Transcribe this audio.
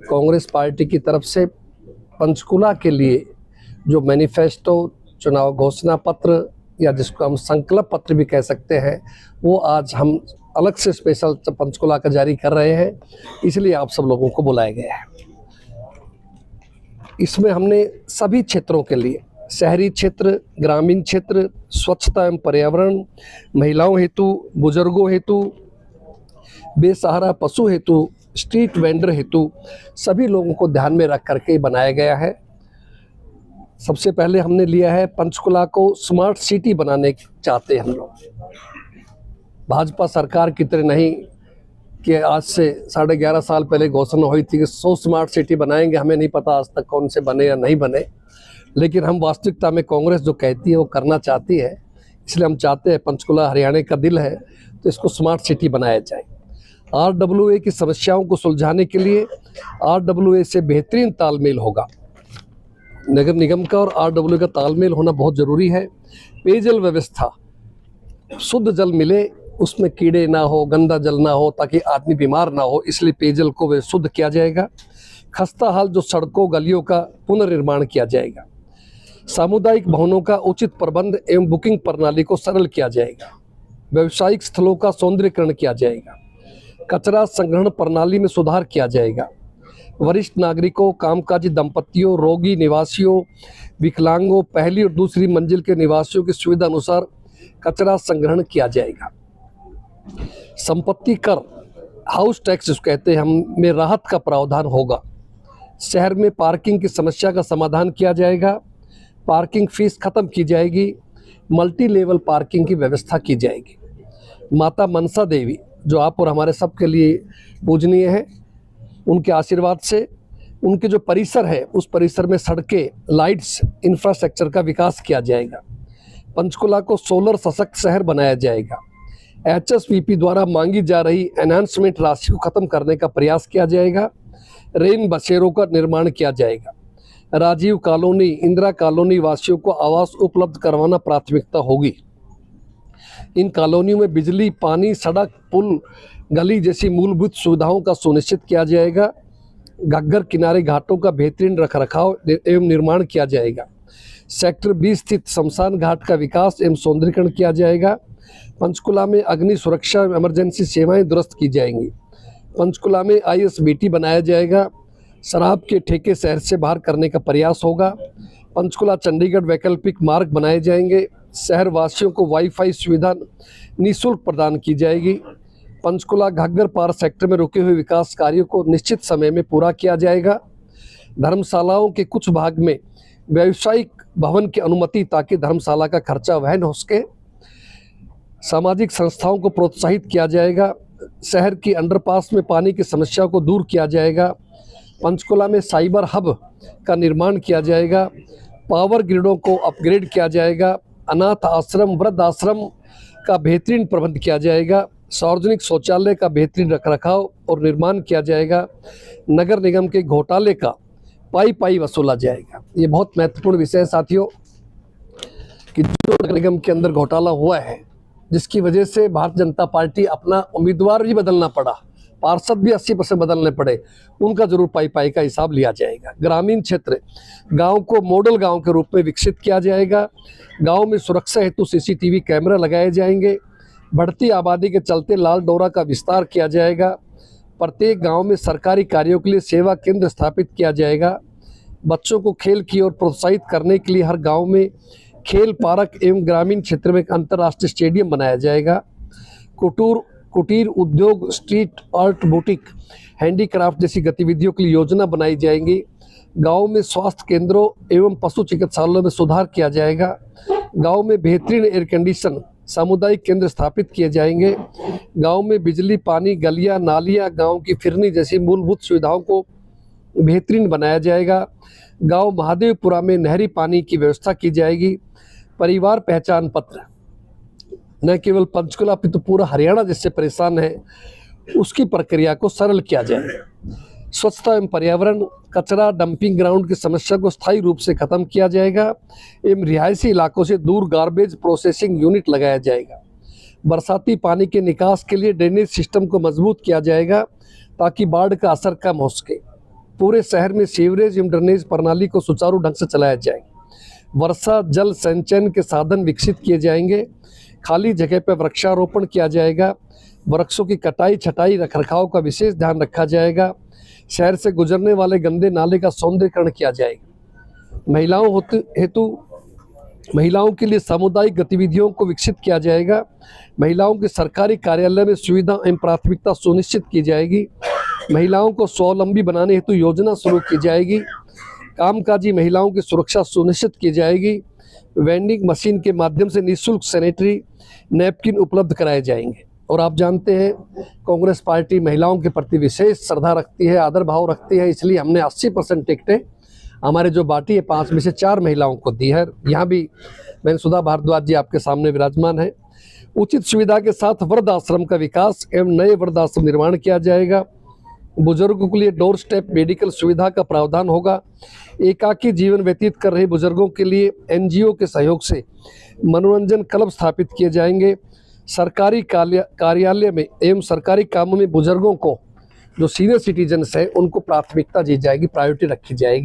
Congress party की तरफ से पंचकुला के लिए जो मैनिफेस्टो, चुनाव घोषणा पत्र या जिसको हम संकल्प पत्र भी कह सकते हैं, वो आज हम अलग से स्पेशल पंचकुला का जारी कर रहे हैं। इसलिए आप सब लोगों को बुलाया गया है। इसमें हमने सभी क्षेत्रों के लिए, शहरी क्षेत्र, ग्रामीण क्षेत्र, स्वच्छता एवं पर्यावरण, महिलाओं हेतु, बुजुर्गों हेतु, बेसहारा पशु हेतु, स्ट्रीट वेंडर हेतु, सभी लोगों को ध्यान में रख करके बनाया गया है। सबसे पहले हमने लिया है पंचकुला को स्मार्ट सिटी बनाने चाहते हैं हम लोग। भाजपा सरकार की तरह नहीं कि आज से 11.5 साल पहले घोषणा हुई थी कि 100 स्मार्ट सिटी बनाएंगे। हमें नहीं पता आज तक कौन से बने या नहीं बने, लेकिन हम वास्तविकता में कांग्रेस जो कहती है वो करना चाहती है। इसलिए हम चाहते हैं, पंचकुला हरियाणा का दिल है, तो इसको स्मार्ट सिटी बनाया जाए। RWA की समस्याओं को सुलझाने के लिए RWA से बेहतरीन तालमेल होगा। नगर निगम का और RWA का तालमेल होना बहुत ज़रूरी है। पेयजल व्यवस्था, शुद्ध जल मिले, उसमें कीड़े ना हो, गंदा जल ना हो, ताकि आदमी बीमार ना हो, इसलिए पेयजल को वे शुद्ध किया जाएगा। खस्ता हाल जो सड़कों गलियों का पुनर्निर्माण किया जाएगा। सामुदायिक भवनों का उचित प्रबंध एवं बुकिंग प्रणाली को सरल किया जाएगा। व्यावसायिक स्थलों का सौंदर्यीकरण किया जाएगा। कचरा संग्रहण प्रणाली में सुधार किया जाएगा। वरिष्ठ नागरिकों, कामकाजी दंपतियों, रोगी निवासियों, विकलांगों, पहली और दूसरी मंजिल के निवासियों की सुविधा अनुसार कचरा संग्रहण किया जाएगा। संपत्ति कर, हाउस टैक्स जिसको कहते हैं हम, में राहत का प्रावधान होगा। शहर में पार्किंग की समस्या का समाधान किया जाएगा। पार्किंग फीस खत्म की जाएगी। मल्टी लेवल पार्किंग की व्यवस्था की जाएगी। माता मनसा देवी जो आप और हमारे सबके लिए पूजनीय है, उनके आशीर्वाद से उनके जो परिसर है, उस परिसर में सड़कें, लाइट्स, इंफ्रास्ट्रक्चर का विकास किया जाएगा। पंचकुला को सोलर सशक्त शहर बनाया जाएगा। HSPP द्वारा मांगी जा रही एनहांसमेंट राशि को खत्म करने का प्रयास किया जाएगा। रेन बसेरों का निर्माण किया जाएगा। राजीव कॉलोनी, इंदिरा कॉलोनी वासियों को आवास उपलब्ध करवाना प्राथमिकता होगी। इन कॉलोनियों में बिजली, पानी, सड़क, पुल, गली जैसी मूलभूत सुविधाओं का सुनिश्चित किया जाएगा। घग्गर किनारे घाटों का बेहतरीन रखरखाव एवं निर्माण किया जाएगा। सेक्टर 20 स्थित शमशान घाट का विकास एवं सौंदर्यीकरण किया जाएगा। पंचकुला में अग्नि सुरक्षा एवं इमरजेंसी सेवाएं दुरुस्त की जाएंगी। पंचकुला में ISBT बनाया जाएगा। शराब के ठेके शहर से बाहर करने का प्रयास होगा। पंचकुला चंडीगढ़ वैकल्पिक मार्ग बनाए जाएंगे। शहर वासियों को वाईफाई सुविधा निःशुल्क प्रदान की जाएगी। पंचकुला घग्गर पार सेक्टर में रुके हुए विकास कार्यों को निश्चित समय में पूरा किया जाएगा। धर्मशालाओं के कुछ भाग में व्यावसायिक भवन की अनुमति, ताकि धर्मशाला का खर्चा वहन हो सके। सामाजिक संस्थाओं को प्रोत्साहित किया जाएगा। शहर की अंडरपास में पानी की समस्या को दूर किया जाएगा। पंचकुला में साइबर हब का निर्माण किया जाएगा। पावर ग्रिडों को अपग्रेड किया जाएगा। अनाथ आश्रम, वृद्ध आश्रम का बेहतरीन प्रबंध किया जाएगा। सार्वजनिक शौचालय का बेहतरीन रखरखाव और निर्माण किया जाएगा। नगर निगम के घोटाले का पाई वसूला जाएगा। ये बहुत महत्वपूर्ण विषय है साथियों, कि जो नगर निगम के अंदर घोटाला हुआ है, जिसकी वजह से भारतीय जनता पार्टी अपना उम्मीदवार भी बदलना पड़ा, पार्षद भी 80% बदलने पड़े, उनका जरूर पाई का हिसाब लिया जाएगा। ग्रामीण क्षेत्र, गांव को मॉडल गांव के रूप में विकसित किया जाएगा। गांव में सुरक्षा हेतु CCTV कैमरा लगाए जाएंगे। बढ़ती आबादी के चलते लाल डोरा का विस्तार किया जाएगा। प्रत्येक गांव में सरकारी कार्यों के लिए सेवा केंद्र स्थापित किया जाएगा। बच्चों को खेल की ओर प्रोत्साहित करने के लिए हर गाँव में खेल पार्क एवं ग्रामीण क्षेत्र में एक अंतर्राष्ट्रीय स्टेडियम बनाया जाएगा। कुटीर उद्योग, स्ट्रीट आर्ट, बुटीक, हैंडीक्राफ्ट जैसी गतिविधियों के लिए योजना बनाई जाएंगी। गांव में स्वास्थ्य केंद्रों एवं पशु चिकित्सालयों में सुधार किया जाएगा। गांव में बेहतरीन एयर कंडीशन सामुदायिक केंद्र स्थापित किए जाएंगे। गांव में बिजली, पानी, गलियां, नालियां, गांव की फिरनी जैसी मूलभूत सुविधाओं को बेहतरीन बनाया जाएगा। गांव महादेवपुरा में नहरी पानी की व्यवस्था की जाएगी। परिवार पहचान पत्र न केवल पंचकुला तो पूरा हरियाणा जिससे परेशान है, उसकी प्रक्रिया को सरल किया जाए। स्वच्छता एवं पर्यावरण, कचरा डंपिंग ग्राउंड की समस्या को स्थायी रूप से खत्म किया जाएगा एवं रिहायशी इलाकों से दूर गार्बेज प्रोसेसिंग यूनिट लगाया जाएगा। बरसाती पानी के निकास के लिए ड्रेनेज सिस्टम को मजबूत किया जाएगा ताकि बाढ़ का असर कम हो सके। पूरे शहर में सीवरेज एवं ड्रेनेज प्रणाली को सुचारू ढंग से चलाया जाए। वर्षा जल संचयन के साधन विकसित किए जाएंगे। खाली जगह पर वृक्षारोपण किया जाएगा। वृक्षों की कटाई छटाई रखरखाव का विशेष ध्यान रखा जाएगा। शहर से गुजरने वाले गंदे नाले का सौंदर्यीकरण किया जाएगा। महिलाओं के लिए सामुदायिक गतिविधियों को विकसित किया जाएगा। महिलाओं के सरकारी कार्यालय में सुविधा एवं प्राथमिकता सुनिश्चित की जाएगी। महिलाओं को स्वावलंबी बनाने हेतु योजना शुरू की जाएगी। कामकाजी महिलाओं की सुरक्षा सुनिश्चित की जाएगी। वेंडिंग मशीन के माध्यम से निःशुल्क सैनिटरी नैपकिन उपलब्ध कराए जाएंगे। और आप जानते हैं कांग्रेस पार्टी महिलाओं के प्रति विशेष श्रद्धा रखती है, आदर भाव रखती है, इसलिए हमने 80% टिकटें हमारे जो बाटी है 5 में से 4 महिलाओं को दी है। यहाँ भी बहन सुधा भारद्वाज जी आपके सामने विराजमान है। उचित सुविधा के साथ वृद्ध आश्रम का विकास एवं नए वृद्ध आश्रम निर्माण किया जाएगा। बुजुर्गों के लिए डोर स्टेप मेडिकल सुविधा का प्रावधान होगा। एकाकी जीवन व्यतीत कर रहे बुजुर्गों के लिए एनजीओ के सहयोग से मनोरंजन क्लब स्थापित किए जाएंगे। सरकारी कार्यालय में एवं सरकारी कामों में बुजुर्गों को जो सीनियर सिटीजन्स हैं उनको प्राथमिकता दी जाएगी, प्रायोरिटी रखी जाएगी।